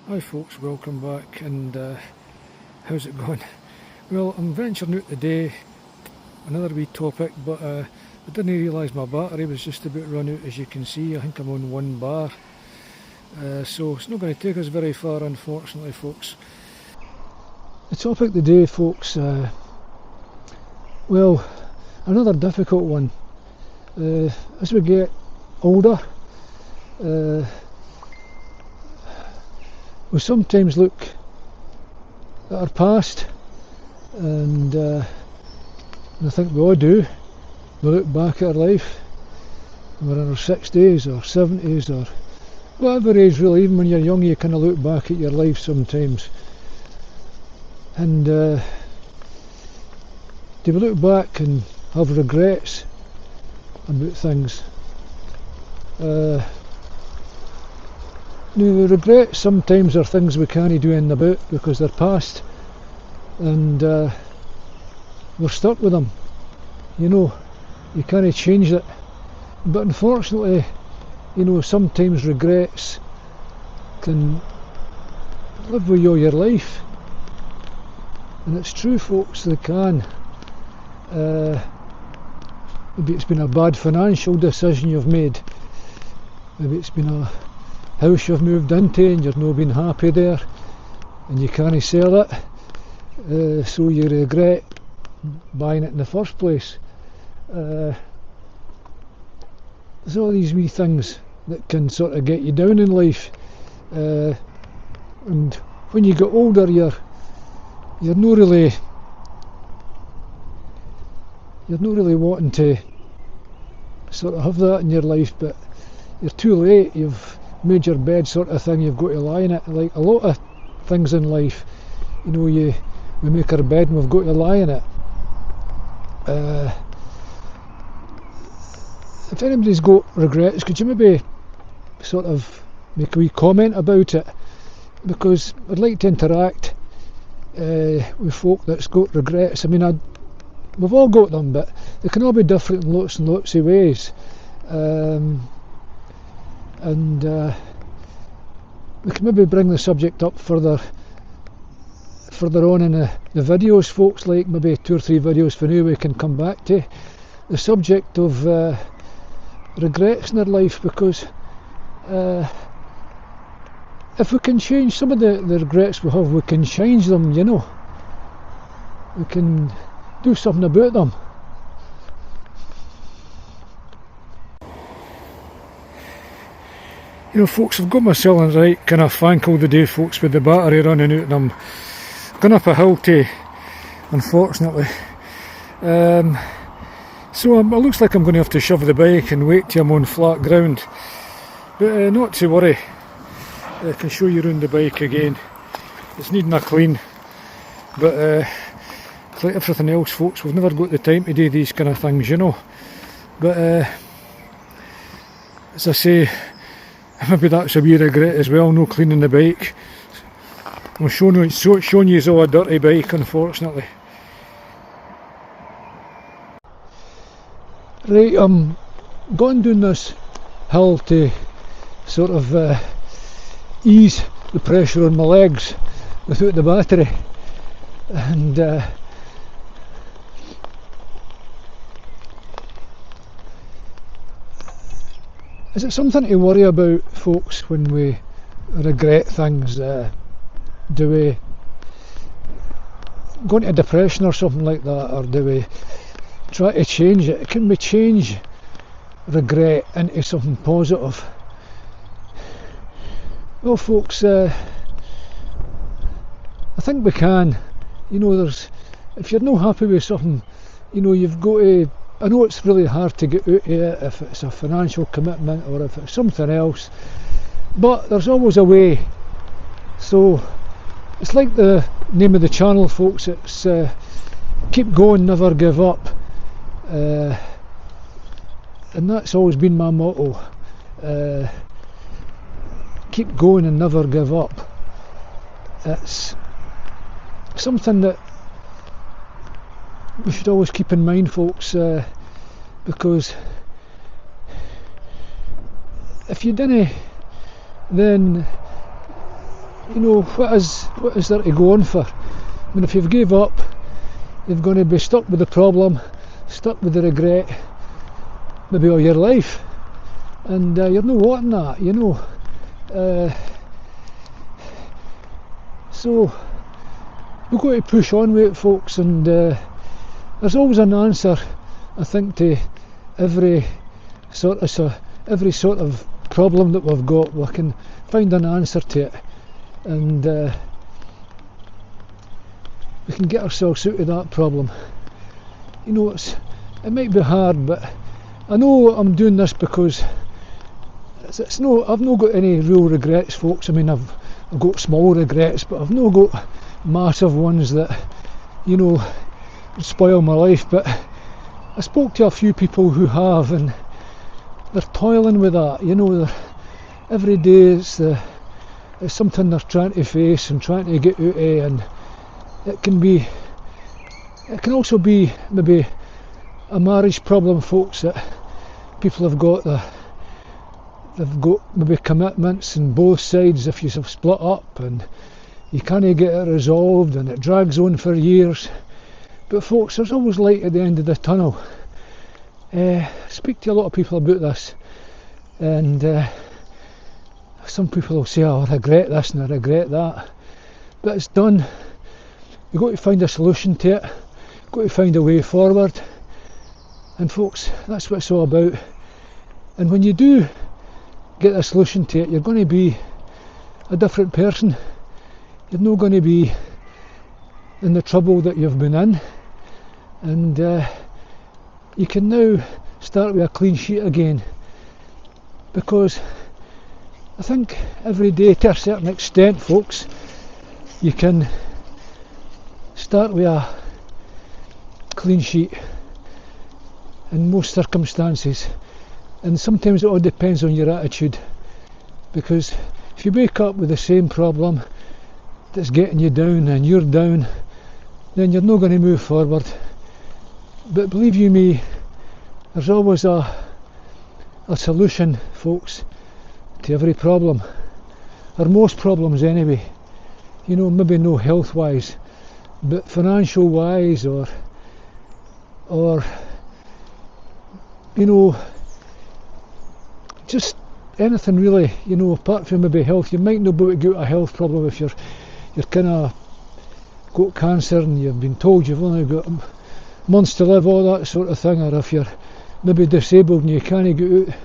Hi folks, welcome back, and how's it going? Well, I'm venturing out today, another wee topic, but I didn't realise my battery was just about run out. As you can see, I think I'm on 1 bar, so it's not going to take us very far, unfortunately, folks. The topic today, folks, well, another difficult one. As we get older, we sometimes look at our past, and I think we all do. We look back at our life, we're in our 60s or 70s or whatever age really. Even when you're young, you kind of look back at your life sometimes. And do we look back and have regrets about things? Now, the regrets sometimes are things we can't do anything about because they're past, and we're stuck with them. You know, you can't change it. But unfortunately, you know, sometimes regrets can live with you all your life. And it's true, folks, they can. Maybe it's been a bad financial decision you've made. Maybe it's been a house you've moved into and you've not been happy there and you can't sell it, so you regret buying it in the first place. There's all these wee things that can sort of get you down in life, and when you get older, you're not really wanting to sort of have that in your life, but you're too late. You've made your bed, sort of thing. You've got to lie in it. Like a lot of things in life, you know, we make our bed and we've got to lie in it. If anybody's got regrets, could you maybe sort of make a wee comment about it? Because I'd like to interact with folk that's got regrets. I mean, we've all got them, but they can all be different in lots and lots of ways. And we can maybe bring the subject up further on in the videos, folks, like maybe 2 or 3 videos for now. We can come back to the subject of regrets in our life, because if we can change some of the regrets we have, we can change them, you know. We can do something about them. You know, folks, I've got myself in the right kind of funk all the day, folks, with the battery running out, and I'm going up a hill too, unfortunately. So it looks like I'm going to have to shove the bike and wait till I'm on flat ground. But not to worry, I can show you around the bike again. It's needing a clean, but like everything else, folks, we've never got the time to do these kind of things, you know. But as I say, maybe that's a wee regret as well, no cleaning the bike. I'm showing you all a dirty bike, unfortunately. Right, I'm going down this hill to sort of ease the pressure on my legs without the battery, and is it something to worry about, folks, when we regret things? Do we go into depression or something like that, or do we try to change it? Can we change regret into something positive? Well, folks, I think we can. You know, if you're not happy with something, you know, you've got to. I know it's really hard to get out of it if it's a financial commitment or if it's something else, but there's always a way. So it's like the name of the channel, folks. It's keep going, never give up, and that's always been my motto. Keep going and never give up. It's something that we should always keep in mind, folks, because if you didn't, then you know, what is there to go on for? I mean, if you've gave up, you're going to be stuck with the problem, stuck with the regret, maybe all your life, and you're not wanting that, you know. So we've got to push on with it, folks, and there's always an answer, I think, to every sort of problem that we've got. We can find an answer to it, and we can get ourselves out of that problem. You know, it might be hard, but I know I'm doing this because I've not got any real regrets, folks. I mean, I've got small regrets, but I've not got massive ones that, you know, spoil my life. But I spoke to a few people who have, and they're toiling with that. You know, every day it's something they're trying to face and trying to get out of, and it can also be maybe a marriage problem, folks, that people have got. They've got maybe commitments on both sides if you have split up, and you can't get it resolved, and it drags on for years. But folks, there's always light at the end of the tunnel. I speak to a lot of people about this, and some people will say, oh, I regret this and I regret that, but it's done. You've got to find a solution to it, you've got to find a way forward, and folks, that's what it's all about. And when you do get a solution to it, you're going to be a different person. You're not going to be in the trouble that you've been in, and you can now start with a clean sheet again, because I think every day, to a certain extent, folks, you can start with a clean sheet in most circumstances. And sometimes it all depends on your attitude, because if you wake up with the same problem that's getting you down and you're down, then you're not going to move forward. But believe you me, there's always a solution, folks, to every problem, or most problems anyway. You know, maybe no health wise, but financial wise, or you know, just anything really, you know, apart from maybe health. You might not be able to get a health problem if you're kind of got cancer and you've been told you've only got months to live, all that sort of thing, or if you're maybe disabled and you can't get out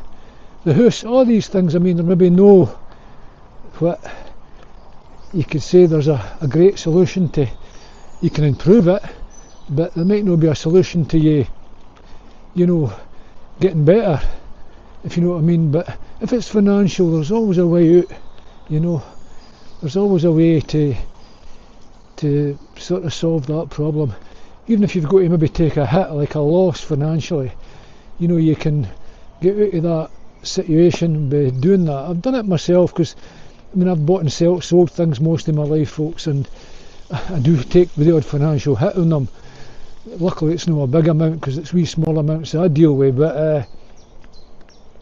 the house. All these things, I mean, there maybe no what you could say there's a great solution to. You can improve it, but there might not be a solution to you know, getting better, if you know what I mean. But if it's financial, there's always a way out, you know. There's always a way to sort of solve that problem. Even if you've got to maybe take a hit, like a loss financially, you know, you can get out of that situation by doing that. I've done it myself, because I mean, I've bought and sold things most of my life, folks, and I do take the odd financial hit on them. Luckily it's not a big amount, because it's wee small amounts that I deal with, but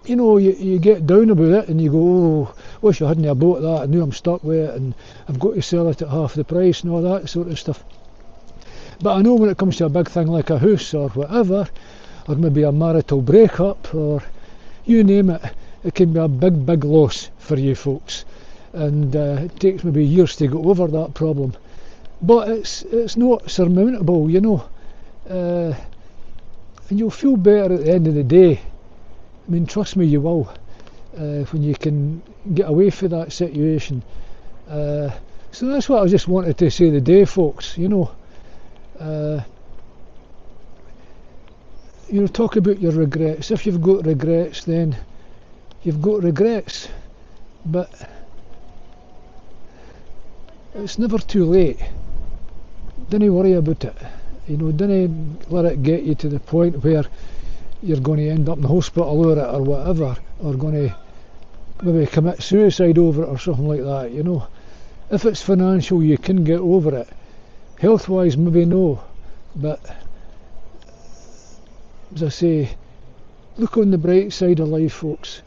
you know, you get down about it and you go, oh, wish I hadn't bought that, I knew I'm stuck with it and I've got to sell it at half the price and all that sort of stuff. But I know when it comes to a big thing like a house or whatever, or maybe a marital breakup, or you name it, it can be a big loss for you folks, and it takes maybe years to get over that problem, but it's not surmountable, you know, and you'll feel better at the end of the day. I mean, trust me, you will, when you can get away from that situation. So that's what I just wanted to say today, folks. You know, talk about your regrets. If you've got regrets, then you've got regrets, but it's never too late. Don't worry about it. You know, don't let it get you to the point where you're going to end up in the hospital over it or whatever, or going to maybe commit suicide over it or something like that, you know. If it's financial, you can get over it. Health wise, maybe no, but as I say, look on the bright side of life, folks.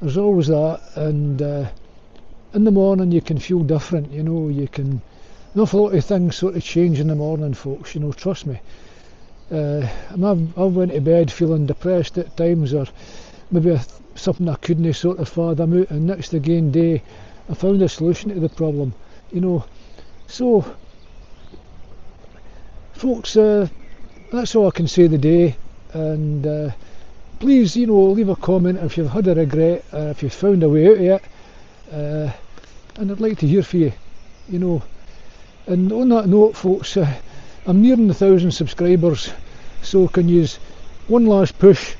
There's always that, and in the morning you can feel different, you know, you can, an awful lot of things sort of change in the morning, folks, you know, trust me. I've went to bed feeling depressed at times, or maybe something I couldn't sort of fathom out, and next again day I found a solution to the problem, you know. So folks, that's all I can say today, and please, you know, leave a comment if you've had a regret, if you've found a way out of it, and I'd like to hear from you, you know. And on that note, folks, I'm nearing 1,000 subscribers, so can you one last push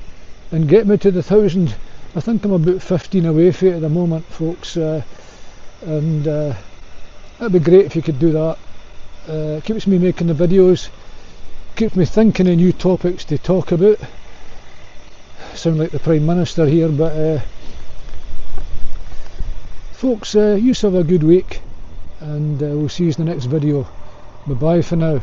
and get me to the 1,000? I think I'm about 15 away from it at the moment, folks, and that'd be great if you could do that. Keeps me making the videos, keeps me thinking of new topics to talk about. Sound like the Prime Minister here, but folks, you have a good week, and we'll see you in the next video. Bye bye for now.